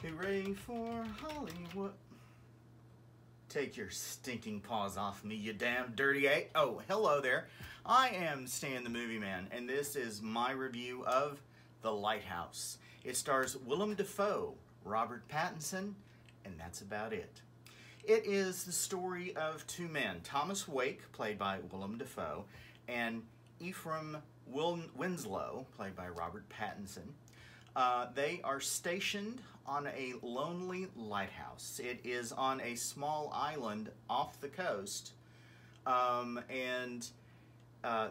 Hooray for Hollywood. Take your stinking paws off me, you damn dirty ape. Oh, hello there. I am Stan the Movie Man, and this is my review of The Lighthouse. It stars Willem Dafoe, Robert Pattinson, and that's about it. It is the story of two men, Thomas Wake, played by Willem Dafoe, and Ephraim Winslow, played by Robert Pattinson. They are stationed on a lonely lighthouse. It is on a small island off the coast, and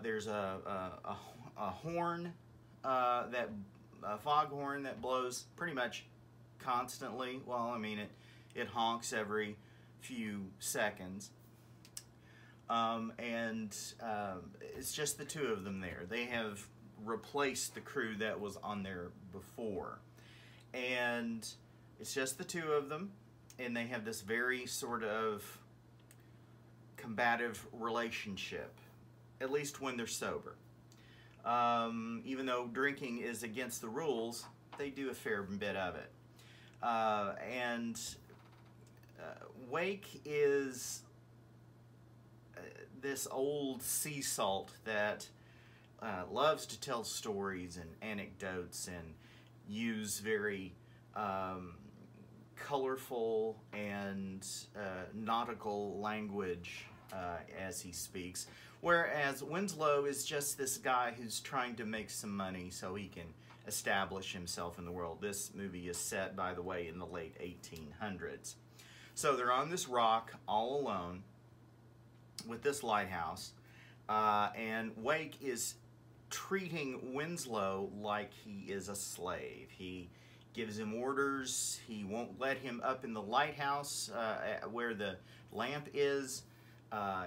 there's a horn, a foghorn that blows pretty much constantly. Well, I mean, it honks every few seconds. It's just the two of them there. They have replaced the crew that was on there before. And it's just the two of them, and they have this very sort of combative relationship, at least when they're sober. Even though drinking is against the rules, they do a fair bit of it. Wake is this old sea salt that loves to tell stories and anecdotes and use very colorful and nautical language as he speaks, whereas Winslow is just this guy who's trying to make some money so he can establish himself in the world. This movie is set, by the way, in the late 1800s. So they're on this rock all alone with this lighthouse, and Wake is treating Winslow like he is a slave. He gives him orders. He won't let him up in the lighthouse where the lamp is.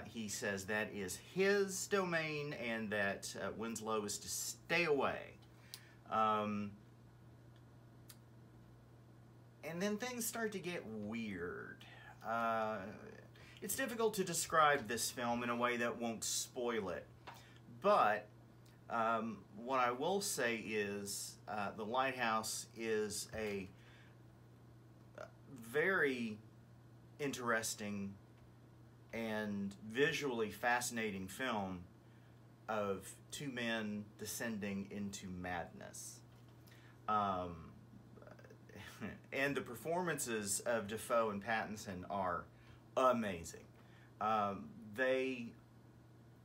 He says that is his domain and that Winslow is to stay away. And then things start to get weird. It's difficult to describe this film in a way that won't spoil it, but what I will say is The Lighthouse is a very interesting and visually fascinating film of two men descending into madness. And the performances of Dafoe and Pattinson are amazing. They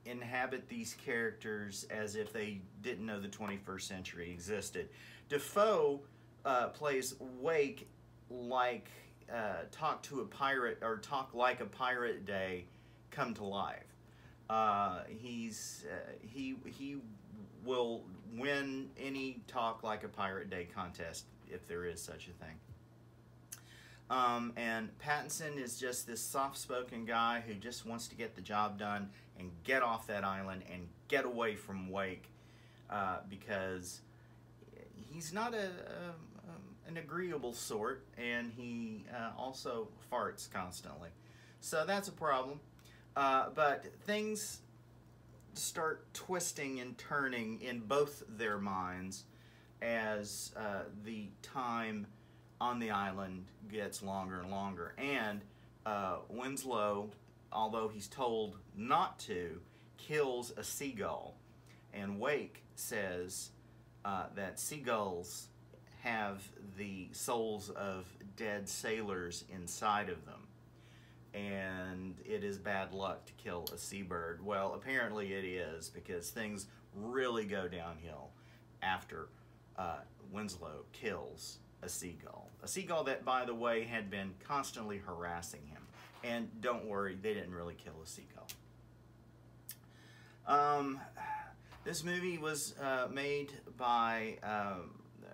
inhabit these characters as if they didn't know the 21st century existed. Dafoe plays Wake like Talk to a Pirate, or Talk Like a Pirate Day come to life. He will win any Talk Like a Pirate Day contest if there is such a thing. And Pattinson is just this soft-spoken guy who just wants to get the job done and get off that island and get away from Wake because he's not an agreeable sort, and he also farts constantly. So that's a problem. But things start twisting and turning in both their minds as the time on the island gets longer and longer. And Winslow, although he's told not to, kills a seagull. And Wake says that seagulls have the souls of dead sailors inside of them, and it is bad luck to kill a seabird. Well, apparently it is, because things really go downhill after Winslow kills a seagull. A seagull that, by the way, had been constantly harassing him. And don't worry, they didn't really kill a seagull. This movie was made by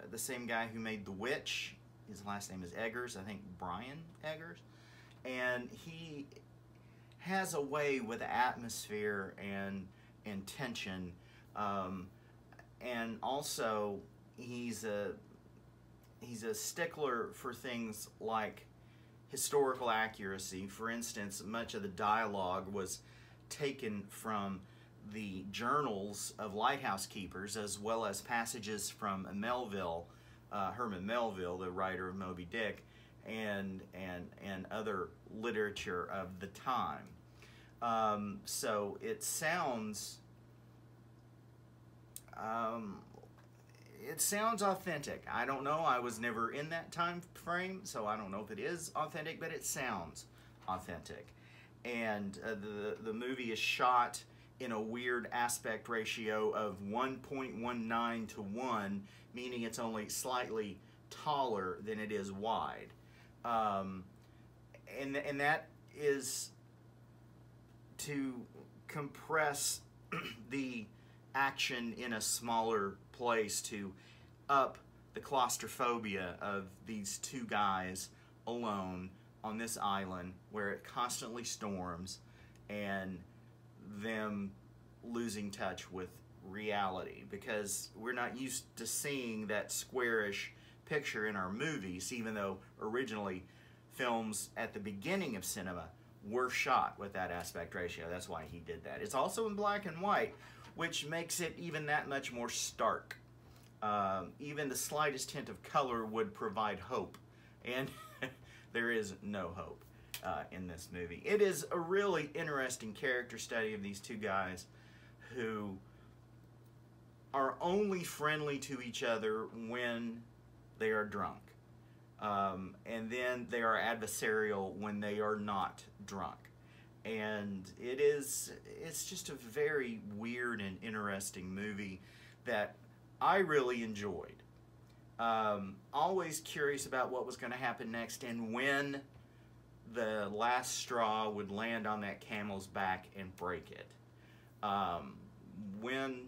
the same guy who made The Witch. His last name is Eggers, I think Brian Eggers. And he has a way with atmosphere and tension. And also, he's a stickler for things like historical accuracy. For instance, much of the dialogue was taken from the journals of lighthouse keepers, as well as passages from Melville Herman Melville, the writer of Moby Dick, and other literature of the time. So it sounds authentic. I don't know. I was never in that time frame, so I don't know if it is authentic, but it sounds authentic. And the movie is shot in a weird aspect ratio of 1.19 to 1, meaning it's only slightly taller than it is wide. And that is to compress the action in a smaller place, to up the claustrophobia of these two guys alone on this island where it constantly storms, and them losing touch with reality, because we're not used to seeing that squarish picture in our movies, even though originally films at the beginning of cinema were shot with that aspect ratio. That's why he did that. It's also in black and white, which makes it even that much more stark. Even the slightest hint of color would provide hope, and there is no hope in this movie. It is a really interesting character study of these two guys who are only friendly to each other when they are drunk. And then they are adversarial when they are not drunk. And it's just a very weird and interesting movie that I really enjoyed. Always curious about what was going to happen next and when the last straw would land on that camel's back and break it. When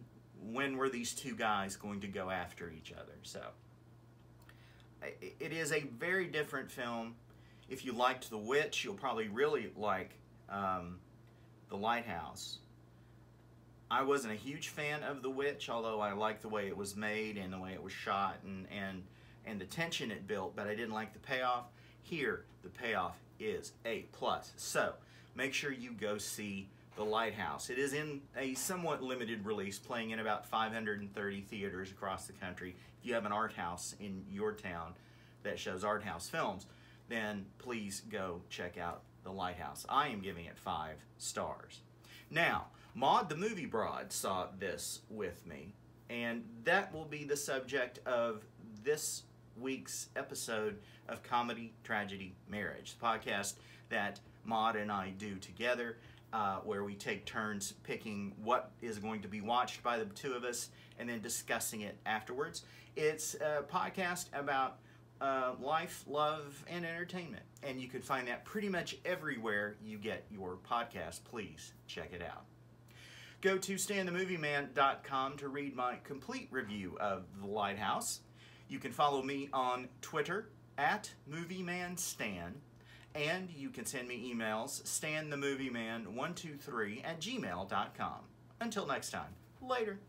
were these two guys going to go after each other? So it is a very different film. If you liked The Witch, you'll probably really like The Lighthouse. I wasn't a huge fan of The Witch, although I liked the way it was made and the way it was shot and the tension it built, but I didn't like the payoff. Here, the payoff is A+. So make sure you go see The Lighthouse. It is in a somewhat limited release, playing in about 530 theaters across the country. If you have an art house in your town that shows art house films, then please go check out The Lighthouse. I am giving it 5 stars. Now, Maud the Movie Broad saw this with me, and that will be the subject of this week's episode of Comedy, Tragedy, Marriage, the podcast that Maud and I do together, where we take turns picking what is going to be watched by the two of us and then discussing it afterwards. It's a podcast about life, love, and entertainment, and you can find that pretty much everywhere you get your podcast. Please check it out. Go to StanTheMovieMan.com to read my complete review of The Lighthouse. You can follow me on Twitter @MovieManStan, and you can send me emails, StanTheMovieMan123 @gmail.com. Until next time, later.